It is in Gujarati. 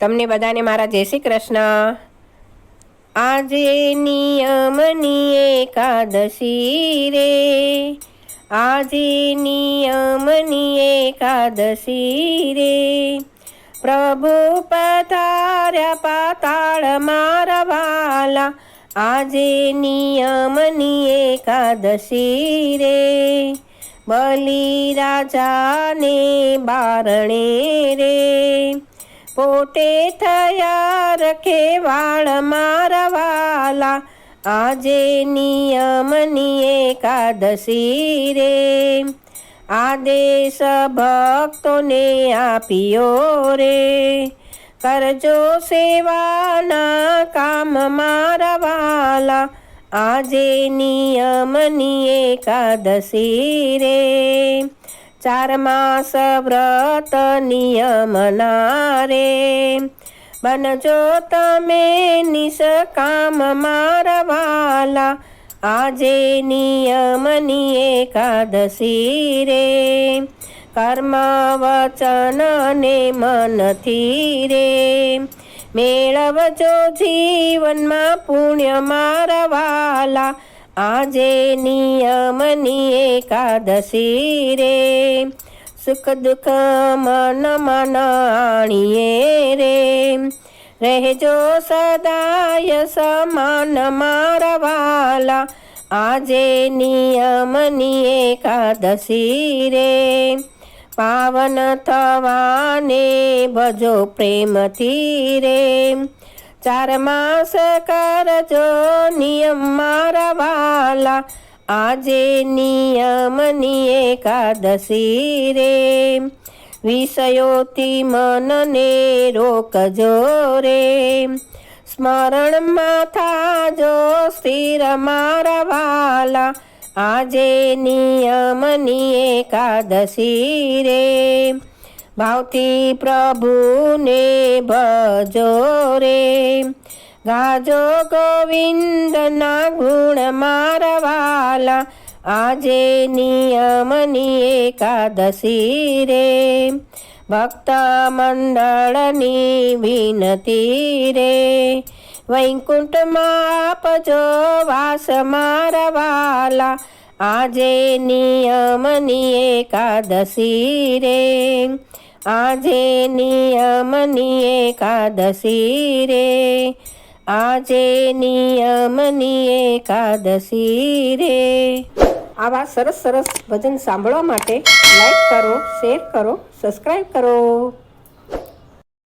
તમને બધાને મારા જય શ્રી કૃષ્ણ। આજે નિયમની એકાદશી રે, આજે નિયમની એકાદશી રે, પ્રભુ પધાર્યા પાતાળ મારા વાલા, આજે નિયમની એકાદશી રે, બલિ રાજાને બારણે રે, પોતે થયા રખેવાળ મારા વાલા, આજે નિયમની એકાદશી રે, આદેશ ભક્તોને આપ્યો રે, કરજો સેવાના કામ મારા વાલા, આજે નિયમની એકાદશી રે, 4 માસ વ્રત નિયમના રે, બનજો તમે નિષ્કામ મારા વાલા, આજે નિયમની એકાદશી રે, કર્મ વચન ને મનથી રે, મેળવજો જીવનમાં પુણ્ય મારા વાલા, આજે નિયમની એકાદશી રે, સુખ દુઃખ મન માણીએ રે, રહેજો સદાય સમાન મારા વાલા, આજે નિયમની એકાદશી રે, પાવન થવાને ભજો પ્રેમથી રે, 4 માસ કરજો નિયમ મારા વાલા, આજે નિયમની એકાદશી રે, વિષયોથી મનને રોકજો રે, સ્મરણમાં થાજો સ્થિર મારા વાલા, આજે નિયમની એકાદશી રે, ભાવથી પ્રભુને ભજો રે, ગાજો ગોવિંદના ગુણ મારા વાલા, આજે નિયમની એકાદશી રે, ભક્ત મંડળની વિનતી રે, વૈકુંઠમાં આપજો વાસ મારા વાલા, આજે નિયમની એકાદશી રે, આજે નિયમની એકાદશી રે, આજે નિયમની એકાદશી રે। આવા સરસ સરસ ભજન સાંભળવા માટે લાઈક કરો, શેર કરો, સબસ્ક્રાઈબ કરો।